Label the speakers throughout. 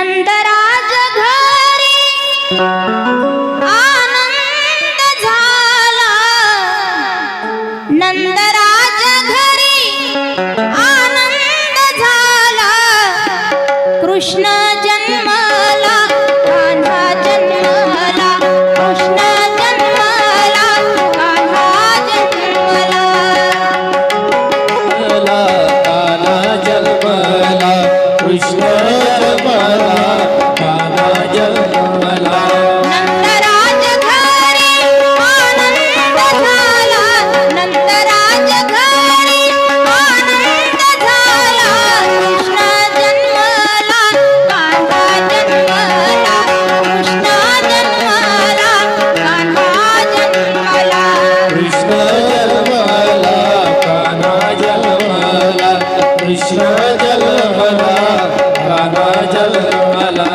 Speaker 1: नंदराज घरी आनंद झाला, नंदराज घरी आनंद झाला, कृष्ण जन्मला कान्हा जन्मला, कृष्ण जन्मला कान्हा जन्मला,
Speaker 2: कान्हा जन्मला, कृष्ण जन्मला, कान्हा जन्मला.
Speaker 1: नंदराज घरी आनंद झाला, नंदराज घरी आनंद झाला, कृष्ण जन्मला कान्हा जन्मला, कृष्ण जन्मला कान्हा जन्मला,
Speaker 2: कृष्ण जन्मला, कान्हा जन्मला, कृष्ण जन्मला, कान्हा जन्मला.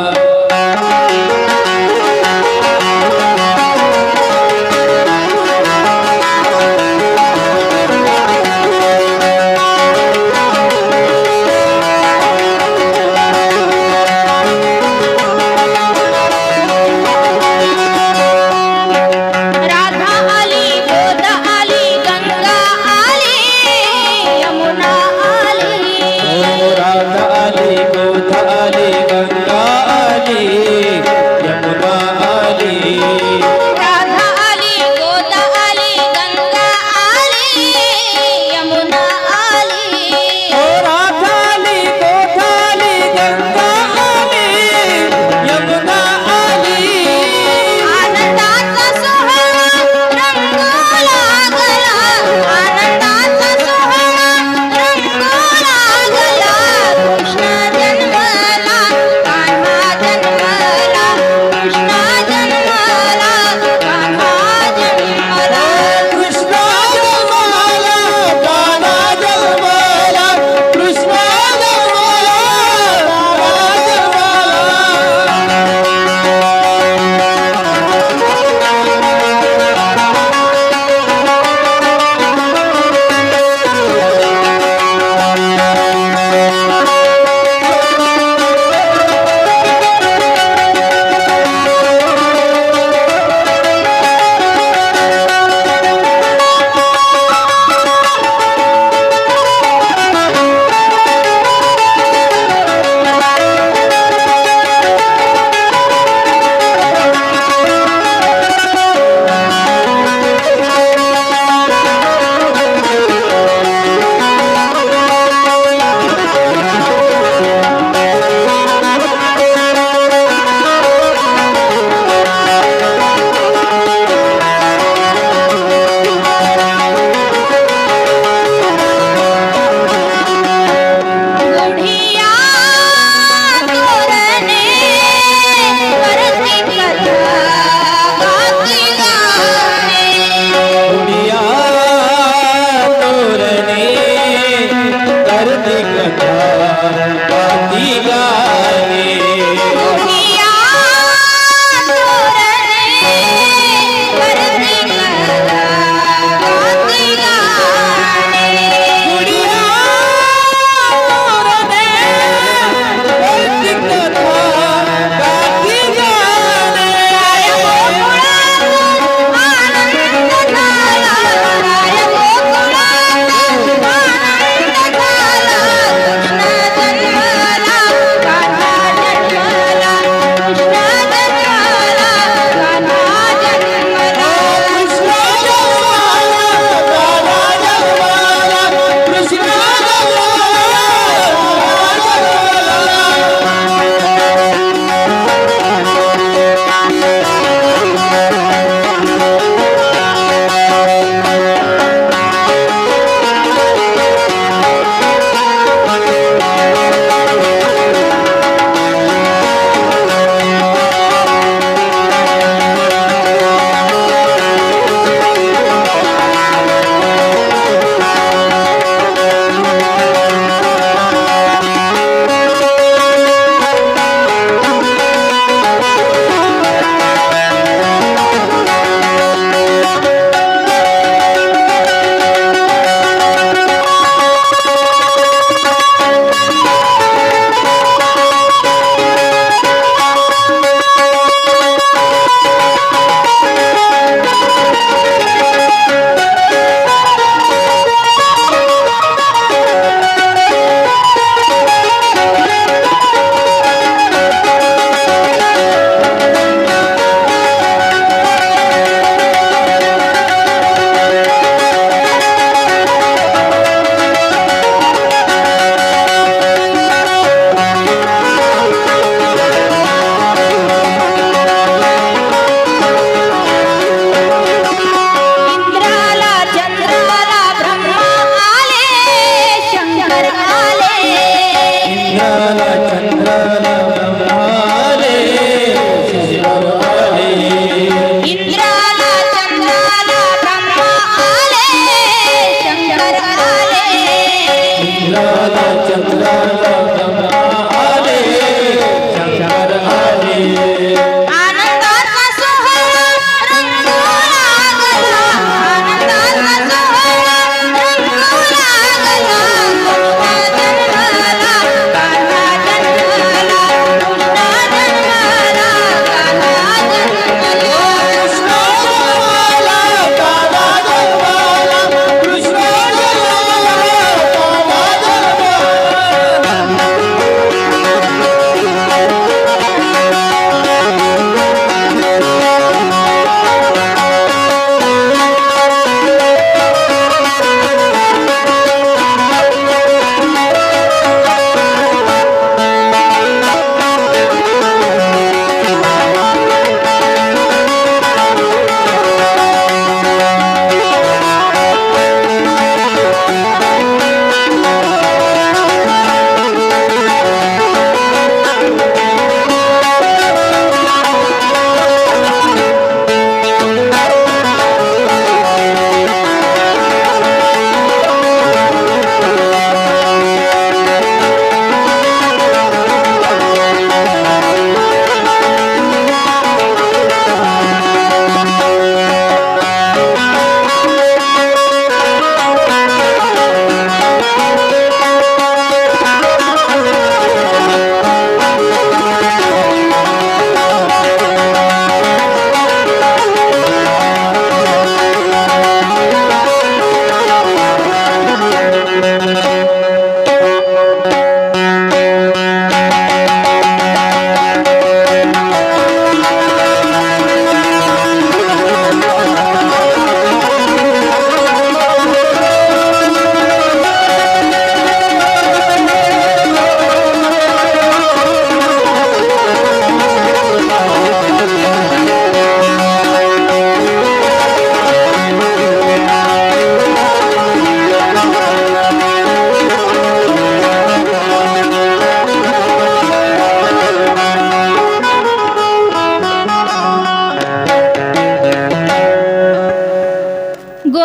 Speaker 1: राधा आली, गोद आली, गंगा आली, यमुना आली,
Speaker 2: राधा आली, गोद आली, गंगा आली, यमुना आली.
Speaker 1: राधा आली, गोद आली, गंगा आली, यमुना आली,
Speaker 2: राधा आली, गोद आली, गंगा आली, यमुना आली.
Speaker 1: आनंदाचा सोहळा रंगू लागला, आनंदाचा सोहळा रंगू लागला, कृष्ण जन्मला कान्हा जन्मला, कृष्ण जन्मला कान्हा जन्मला,
Speaker 2: कृष्ण जन्मला, कान्हा जन्मला, कृष्ण जन्मला, कान्हा
Speaker 1: गुढिया तोरणे करती कथा गाती गाणे,
Speaker 2: दुनिया तोरणे करती कथा गाती गाणे.
Speaker 1: गुढिया तोरणे करती कथा गाती गाणे,
Speaker 2: दुनिया तोरणे करती कथा गाती गाणे.
Speaker 1: आनंद झाला, राय गोकुळात आनंद झाला, कृष्ण जन्मला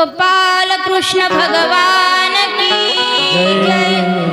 Speaker 1: गोपाल कृष्ण भगवान की जय.